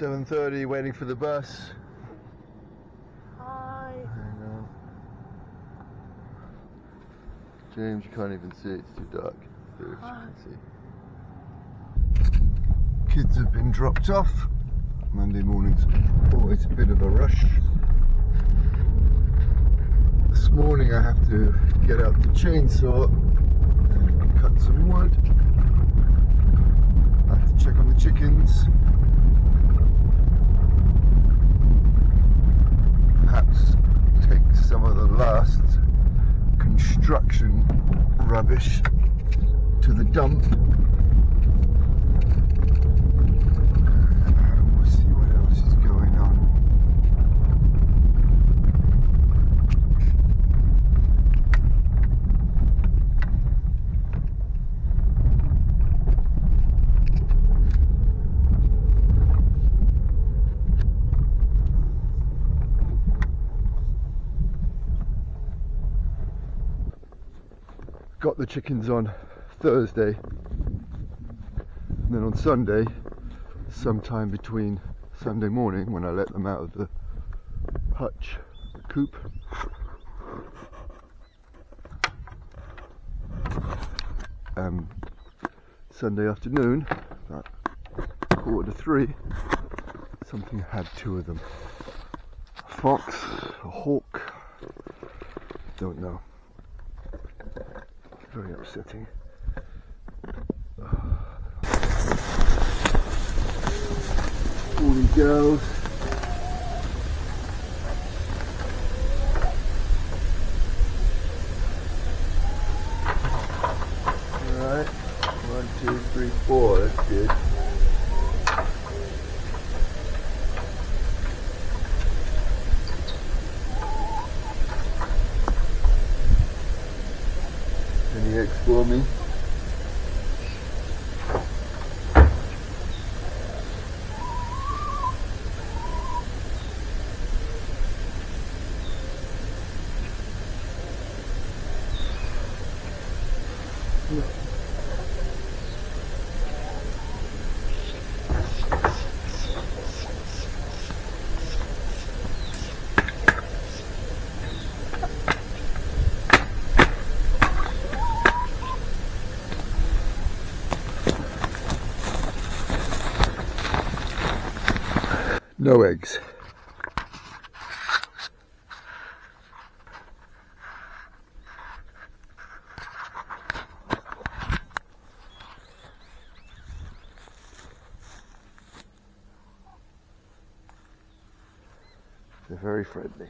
7:30, waiting for the bus. Hi. Hang on. James, you can't even see, it's too dark. There, Hi. you can see. Kids have been dropped off. Monday morning's always a bit of a rush. This morning I have to get out the chainsaw and cut some wood. I have to check on the chickens. Perhaps take some of the last construction rubbish to the dump. We'll see what else is going on. Got the chickens on Thursday, and then on Sunday, sometime between Sunday morning when I let them out of the hutch, the coop, Sunday afternoon, about 2:45, something had two of them. A fox, a hawk, don't know. Very upsetting. All girls. Alright. 1, 2, 3, 4. That's good. Any eggs for me? No eggs. They're very friendly.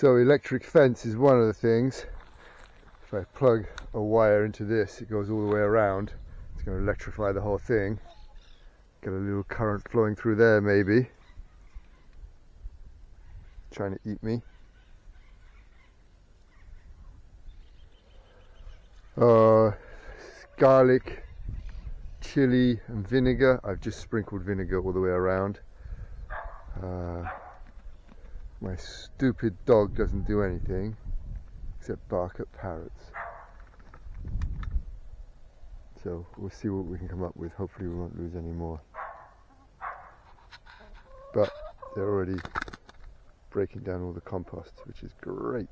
So electric fence is one of the things. If I plug a wire into this, it goes all the way around. It's going to electrify the whole thing. Get a little current flowing through there maybe. Trying to eat me. Garlic, chili and vinegar. I've just sprinkled vinegar all the way around. My stupid dog doesn't do anything except bark at parrots. So we'll see what we can come up with. Hopefully we won't lose any more. But they're already breaking down all the compost, which is great.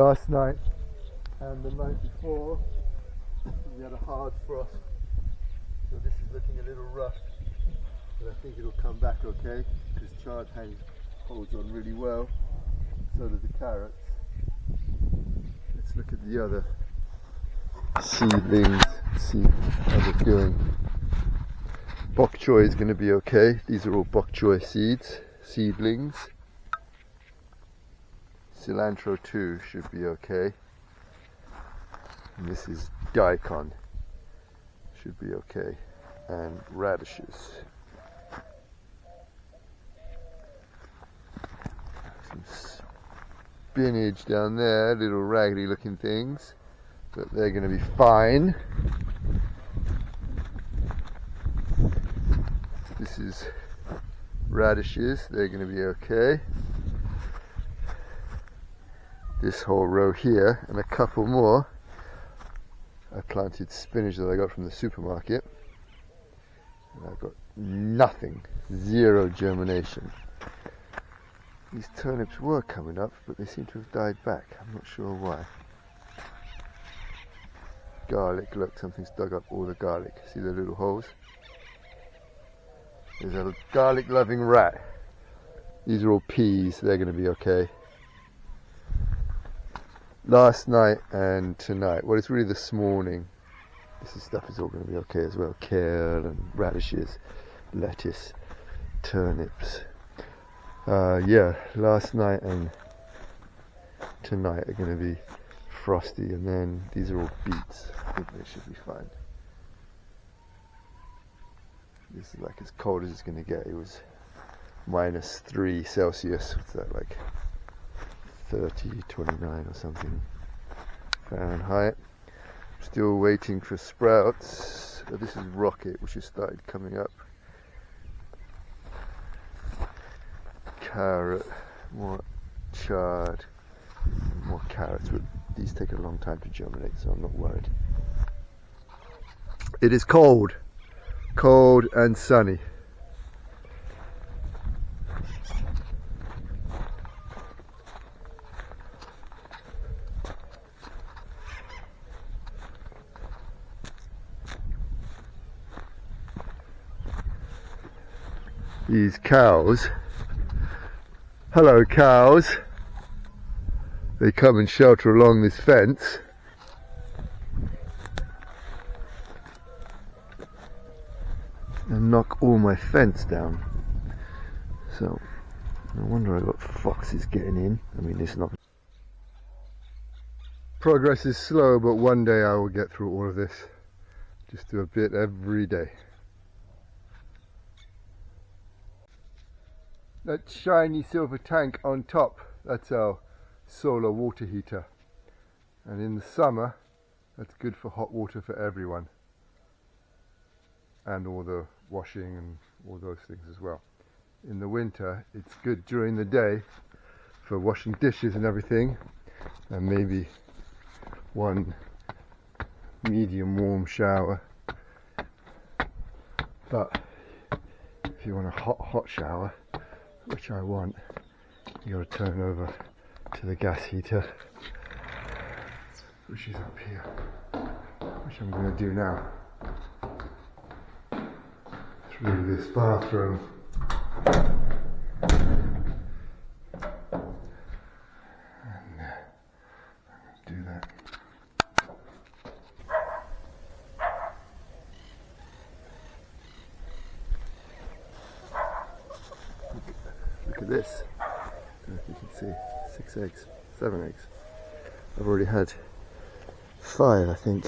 Last night and the night before we had a hard frost, so this is looking a little rough, but I think it'll come back okay because chard holds on really well. So do the carrots. Let's look at the other seedlings, see how they're doing. Bok choy is going to be okay. These are all bok choy seedlings. Cilantro too should be okay. And this is daikon, should be okay. And radishes. Some spinach down there, little raggedy looking things, but they're going to be fine. This is radishes, they're going to be okay. This whole row here and a couple more. I planted spinach that I got from the supermarket, and I've got nothing, zero germination. These turnips were coming up, but they seem to have died back. I'm not sure why. Garlic, look, something's dug up all the garlic. See the little holes? There's a garlic loving rat. These are all peas, they're going to be okay. Last night and tonight, well, it's really this morning, this stuff is all going to be okay as well. Kale and radishes, lettuce, turnips. Yeah, last night and tonight are going to be frosty, and then these are all beets. I think they should be fine. This is like as cold as it's going to get. It was -3 Celsius. What's that, like 29 or something Fahrenheit. Still waiting for sprouts. Oh, this is rocket, which has started coming up. Carrot, more chard, more carrots, but these take a long time to germinate, so I'm not worried. It is cold and sunny. These cows, hello cows, they come and shelter along this fence. And knock all my fence down. So, no wonder I got foxes getting in. I mean, it's not. Progress is slow, but one day I will get through all of this. Just do a bit every day. That shiny silver tank on top, that's our solar water heater. And in the summer, that's good for hot water for everyone. And all the washing and all those things as well. In the winter, it's good during the day for washing dishes and everything, and maybe one medium warm shower. But if you want a hot shower, which I want, you got to turn over to the gas heater, which is up here, which I'm going to do now. Through this bathroom. And I'm going to do that. Look at this. I don't know if you can see. 6 eggs, 7 eggs. I've already had 5, I think.